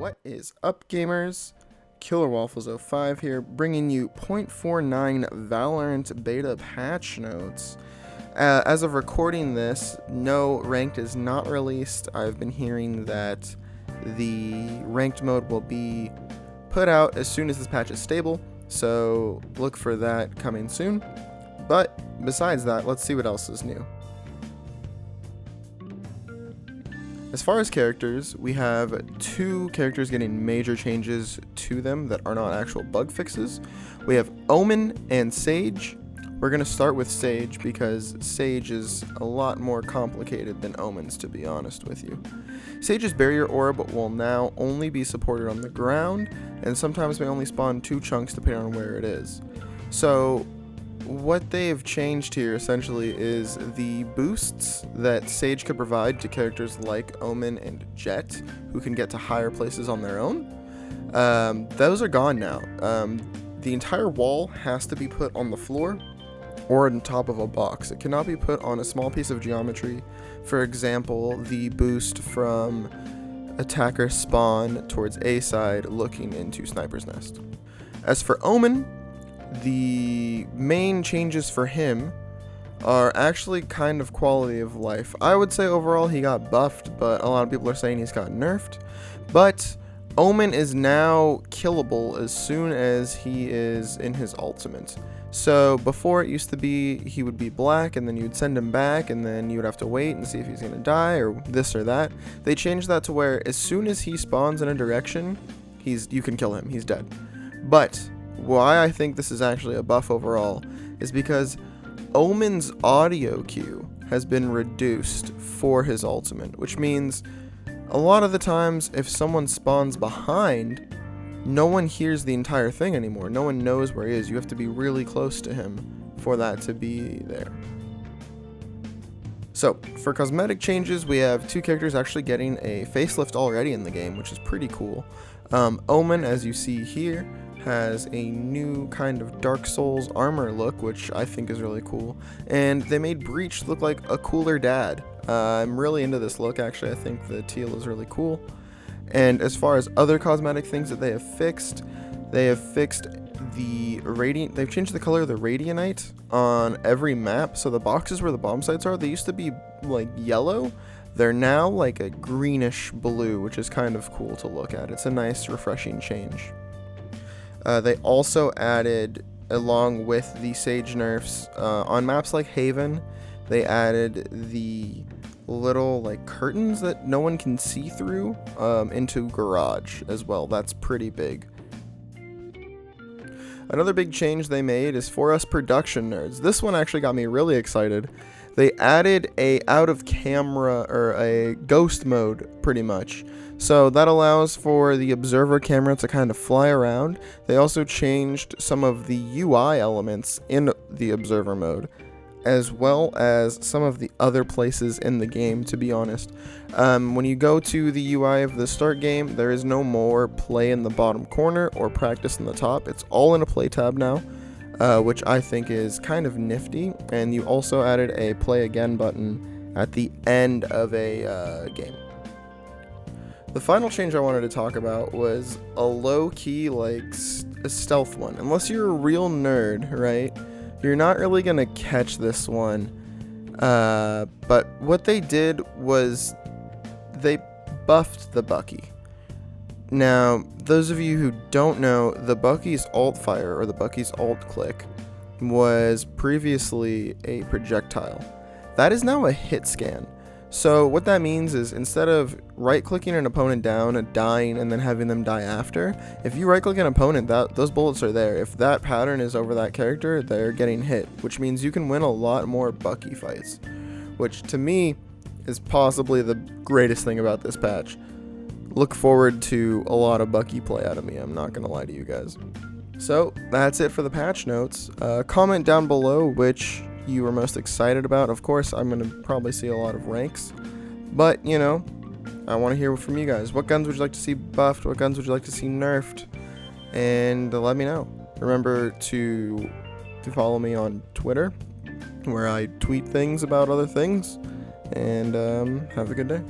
What is up, gamers? KillerWaffles05 here, bringing you 0.49 Valorant beta patch notes. As of recording this, no ranked is not released. I've been hearing that the ranked mode will be put out as soon as this patch is stable, so look for that coming soon. But besides that, let's see what else is new. As far as characters, we have two characters getting major changes to them that are not actual bug fixes. We have Omen and Sage. We're going to start with Sage because Sage is a lot more complicated than Omen's, to be honest with you. Sage's barrier orb will now only be supported on the ground, and sometimes may only spawn 2 chunks depending on where it is. So what they've changed here essentially is the boosts that Sage could provide to characters like Omen and Jet, who can get to higher places on their own. Those are gone now. The entire wall has to be put on the floor or on top of a box. It cannot be put on a small piece of geometry. For example, the boost from attacker spawn towards A side looking into Sniper's Nest. As for Omen, the main changes for him are actually kind of quality of life. I would say overall he got buffed, but a lot of people are saying he's got nerfed. But Omen is now killable as soon as he is in his ultimate. So before it used to be he would be black and then you'd send him back and then you would have to wait and see if he's gonna die or this or that. They changed that to where as soon as he spawns in a direction, you can kill him, he's dead. But why I think this is actually a buff overall is because Omen's audio cue has been reduced for his ultimate, which means a lot of the times if someone spawns behind, no one hears the entire thing anymore. No one knows where he is. You have to be really close to him for that to be there. So, for cosmetic changes, we have 2 characters actually getting a facelift already in the game, which is pretty cool. Omen, as you see here, has a new kind of Dark Souls armor look, which I think is really cool. And they made Breach look like a cooler dad. I'm really into this look, actually. I think the teal is really cool. And as far as other cosmetic things that they have fixed the radiant. They've changed the color of the radianite on every map. So the boxes where the bomb sites are, they used to be like yellow. They're now like a greenish blue, which is kind of cool to look at. It's a nice, refreshing change. They also added, along with the Sage nerfs, on maps like Haven, they added the little like curtains that no one can see through into Garage as well. That's pretty big. Another big change they made is for us production nerds. This one actually got me really excited. They added a out of camera or a ghost mode pretty much. So that allows for the observer camera to kind of fly around. They also changed some of the UI elements in the observer mode, as well as some of the other places in the game, to be honest. When you go to the UI of the start game, there is no more play in the bottom corner or practice in the top. It's all in a play tab now, which I think is kind of nifty. And you also added a play again button at the end of a game. The final change I wanted to talk about was a low-key, like, a stealth one. Unless you're a real nerd, right? You're not really going to catch this one. But what they did was they buffed the Bucky. Now, those of you who don't know, the Bucky's alt fire, or the Bucky's alt click, was previously a projectile. That is now a hit scan. So what that means is instead of right-clicking an opponent down and dying and then having them die after, if you right-click an opponent, those bullets are there. If that pattern is over that character, they're getting hit, which means you can win a lot more Bucky fights, which to me is possibly the greatest thing about this patch. Look forward to a lot of Bucky play out of me, I'm not going to lie to you guys. So that's it for the patch notes. Comment down below which you were most excited about. Of course, I'm going to probably see a lot of ranks, but you know, I want to hear from you guys. What guns would you like to see buffed? What guns would you like to see nerfed? And let me know. Remember to follow me on Twitter, where I tweet things about other things, and have a good day.